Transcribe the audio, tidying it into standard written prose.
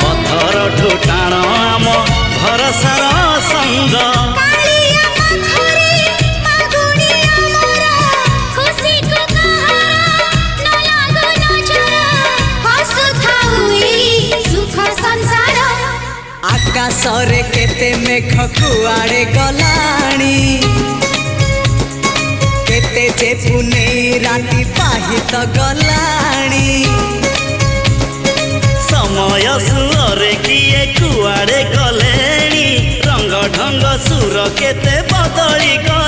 पत्थर ठुटाण आम भरसार संग आकाशरे केते मेघ कुआड़े गलाणी केते जे पुने राति पाहित गलाणी समय सुरे किए कुआड़े गलेणी रंग ढंग सुर केते बदली गले।